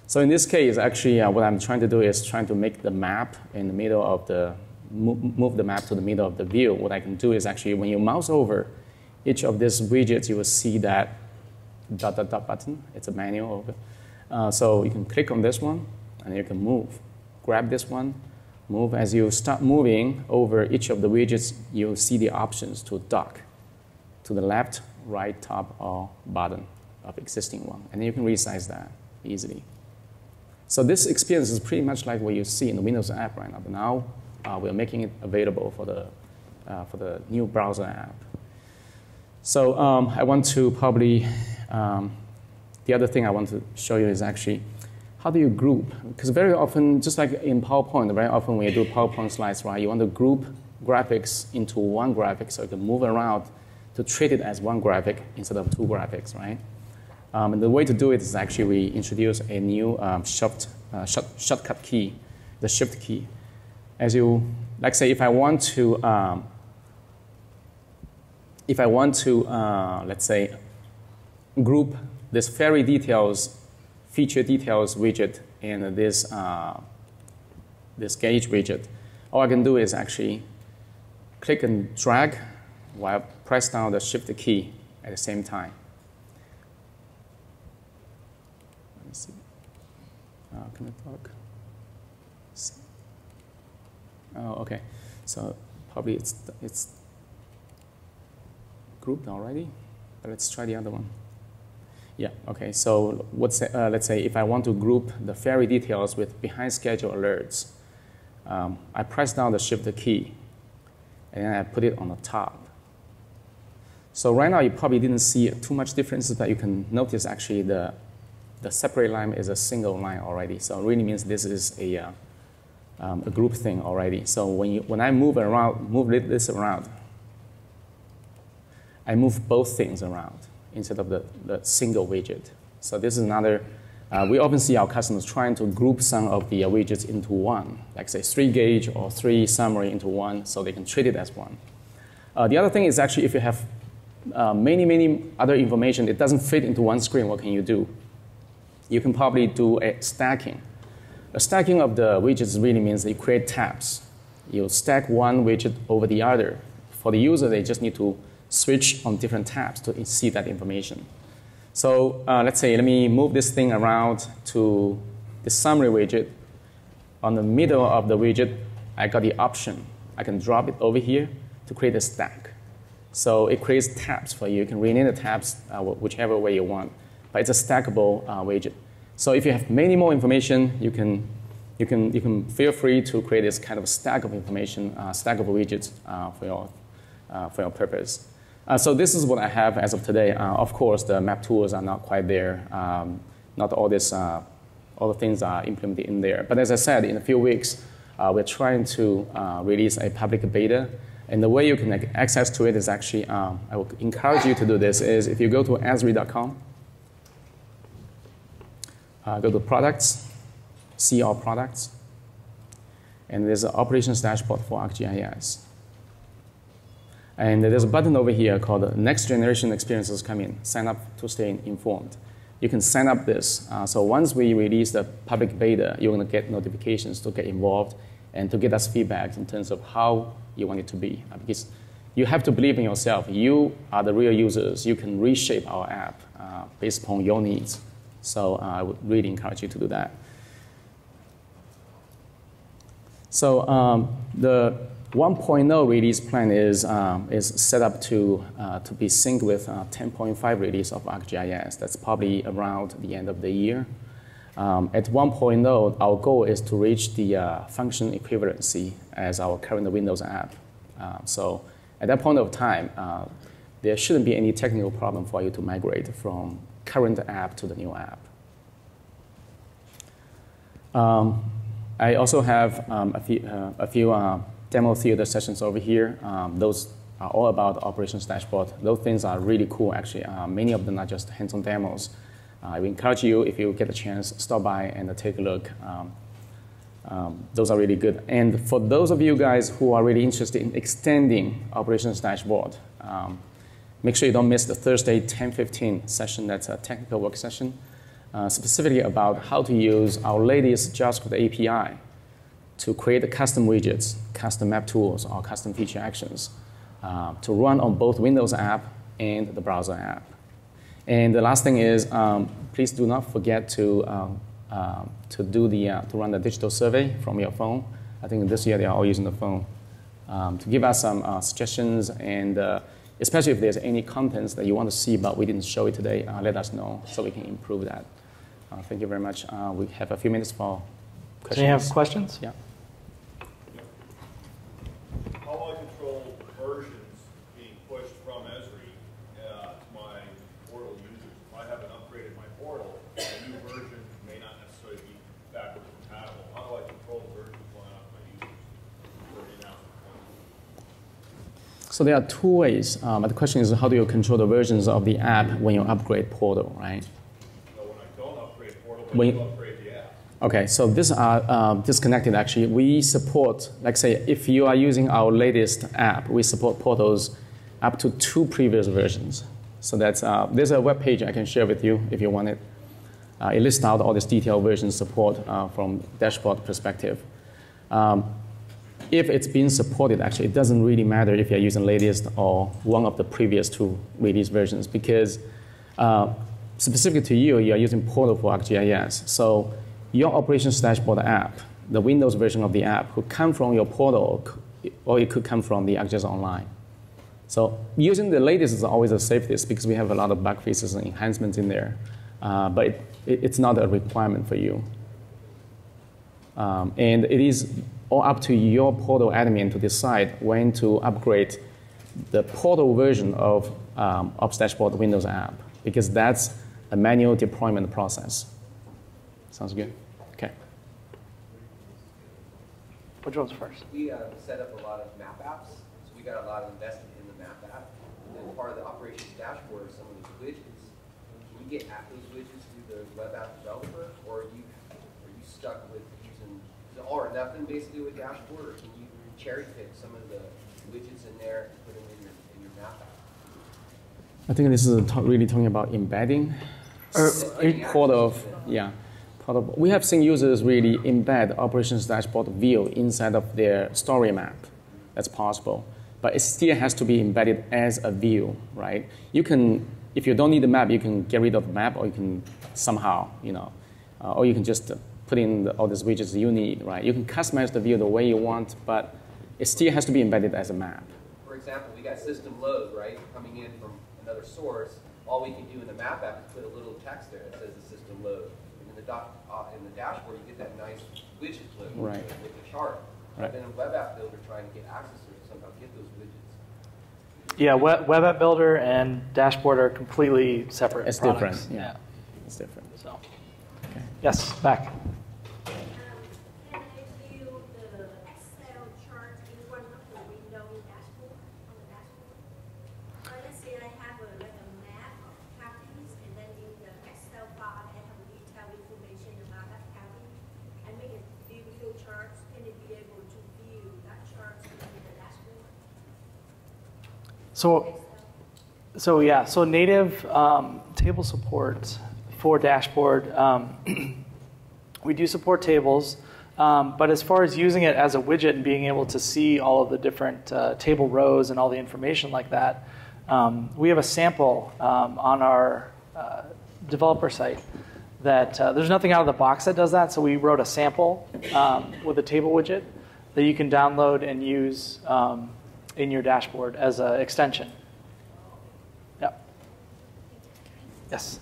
So in this case, actually, what I'm trying to do is trying to make the map in the middle of the, move the map to the middle of the view. What I can do is actually when you mouse over each of these widgets, you will see that dot, dot, dot button. It's a manual over. So you can click on this one, and you can move. Grab this one, move. As you start moving over each of the widgets, you'll see the options to dock to the left, right, top, or bottom of existing one. And you can resize that easily. So this experience is pretty much like what you see in the Windows app right now. But now we're making it available for the new browser app. So I want to probably, the other thing I want to show you is actually, how do you group? Because very often, just like in PowerPoint, very often when you do PowerPoint slides, right, you want to group graphics into one graphic so you can move around to treat it as one graphic instead of two graphics, right? And the way to do it is actually we introduce a new shortcut key, the Shift key. As you, like say, if I want to, let's say, group this ferry details, feature details widget in this, this gauge widget, all I can do is actually click and drag while press down the Shift key at the same time. Let me see. Can I talk? Oh, okay. So probably it's grouped already, but let's try the other one. Yeah, okay, so let's say if I want to group the ferry details with behind schedule alerts, I press down the Shift key, and then I put it on the top. So right now you probably didn't see too much differences, but you can notice actually the separate line is a single line already. So it really means this is a group thing already. So when I move this around, I move both things around instead of the single widget. So this is another, we often see our customers trying to group some of the widgets into one, like say 3 gauge or 3 summary into one, so they can treat it as one. The other thing is actually if you have many other information, it doesn't fit into one screen, what can you do? you can probably do a stacking. A stacking of the widgets really means that you create tabs. You stack one widget over the other. For the user, they just need to switch on different tabs to see that information. So let's say, let me move this thing around to the summary widget. On the middle of the widget, I got the option. I can drop it over here to create a stack. So it creates tabs for you. You can rename the tabs whichever way you want. But it's a stackable widget. So if you have many more information, you can feel free to create this kind of stack of information, stackable widgets for your purpose. So this is what I have as of today. Of course, the map tools are not quite there. Not all the things are implemented in there. But as I said, in a few weeks, we're trying to release a public beta. And the way you can access to it is actually, I will encourage you to do this, is if you go to Esri.com, go to Products, see All Products, and there's an Operations Dashboard for ArcGIS. And there's a button over here called Next Generation Experiences Coming. Sign up to stay informed. You can sign up this. So once we release the public beta, you're going to get notifications to get involved and to get us feedback in terms of how you want it to be. Because you have to believe in yourself. You are the real users. You can reshape our app based upon your needs. So I would really encourage you to do that. So the 1.0 release plan is set up to be synced with 10.5 release of ArcGIS. That's probably around the end of the year. At 1.0, our goal is to reach the function equivalency as our current Windows app. So at that point of time, there shouldn't be any technical problem for you to migrate from current app to the new app. I also have a few demo theater sessions over here. Those are all about the operations dashboard. Those things are really cool, actually. Many of them are just hands-on demos. I would encourage you, if you get a chance, stop by and take a look. Those are really good. And for those of you guys who are really interested in extending operations dashboard, make sure you don't miss the Thursday 10:15 session. That's a technical work session, specifically about how to use our latest JavaScript API to create custom widgets, custom map tools, or custom feature actions to run on both Windows app and the browser app. And the last thing is, please do not forget to run the digital survey from your phone. I think this year they are all using the phone to give us some suggestions, and especially if there's any contents that you want to see but we didn't show it today, let us know so we can improve that. Thank you very much. We have a few minutes for questions. Do you have questions? Yeah. How do I control versions being pushed from Esri to my portal users? If I haven't upgraded my portal, a new version may not necessarily be backward compatible. How do I control the versions going out to my users for in-house deployment? So there are two ways. But the question is, how do you control the versions of the app when you upgrade portal, right? So when I don't upgrade portal, When I do upgrade the app. Okay, so these are disconnected actually. We support, like say, if you are using our latest app, we support portals up to 2 previous versions. So that's, there's a web page I can share with you if you want it. It lists out all this detailed version support from dashboard perspective. If it's been supported, actually, it doesn't really matter if you're using latest or one of the previous 2 release versions, because specifically to you, you're using Portal for ArcGIS. So your operations dashboard app, the Windows version of the app, could come from your portal, or it could come from the ArcGIS Online. So using the latest is always the safest because we have a lot of bug fixes and enhancements in there. But it's not a requirement for you. And it is all up to your portal admin to decide when to upgrade the portal version of Ops Dashboard Windows app, because that's a manual deployment process. Sounds good? Okay. Which one's first? We set up a lot of map apps, so we got a lot invested in the map app. And then part of the operations dashboard are some of those widgets. Can you get at those widgets through the web app developer, or are you stuck with using the all or nothing basically with dashboard, or can you cherry pick some of the widgets in there and put them in your map app? I think this is really talking about embedding. part of, yeah. We have seen users really embed operations dashboard view inside of their story map. That's possible. But it still has to be embedded as a view, right? You can, if you don't need the map, you can get rid of the map, or you can somehow, or you can just put in all these widgets you need, right? You can customize the view the way you want, but it still has to be embedded as a map. For example, we got system load, right, coming in from another source. All we can do in the map app is put a little text there that says the system load. And in the dashboard, you get that nice widget load right. with the chart. Right. And then a web app builder trying to get access to it, somehow get those widgets. Yeah, web app builder and dashboard are completely separate It's products. different, yeah. It's different. So, Okay. yes, back. Can I view the Excel chart in one of the window dashboard on the dashboard? Let's say I have like a map of counties, and then in the Excel file I have detailed information about that county. I make a beautiful chart. Can it be able to view that chart in the dashboard? So native table support for dashboard. We do support tables, but as far as using it as a widget and being able to see all of the different table rows and all the information like that, we have a sample on our developer site that there's nothing out of the box that does that, so we wrote a sample with a table widget that you can download and use in your dashboard as an extension. Yep. Yes?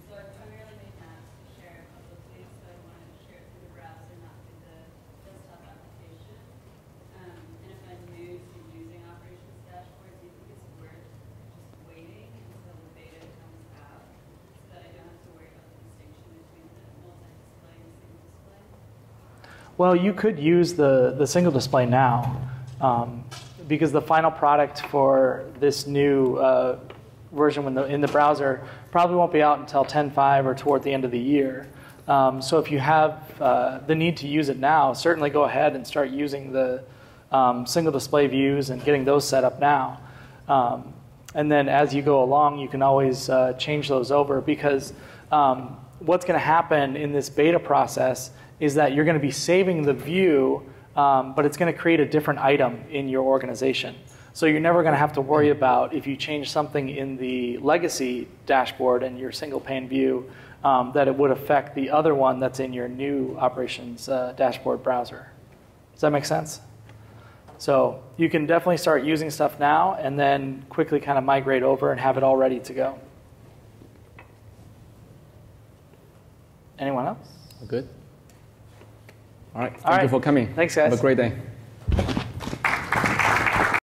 So I primarily make maps to share publicly, so I wanted to share it through the browser, not through the desktop application. And if I'm new to using operations dashboards, do you think it's worth just waiting until the beta comes out so that I don't have to worry about the distinction between the multi-display and single display? Well, you could use the single display now because the final product for this new version in the browser probably won't be out until 10.5 or toward the end of the year. So if you have the need to use it now, certainly go ahead and start using the single display views and getting those set up now. And then as you go along, you can always change those over because what's going to happen in this beta process is that you're going to be saving the view, but it's going to create a different item in your organization. So you're never going to have to worry about if you change something in the legacy dashboard and your single pane view that it would affect the other one that's in your new operations dashboard browser. Does that make sense? So you can definitely start using stuff now and then quickly kind of migrate over and have it all ready to go. Anyone else? Good. All right. Thank you for coming. Thanks, guys. Have a great day.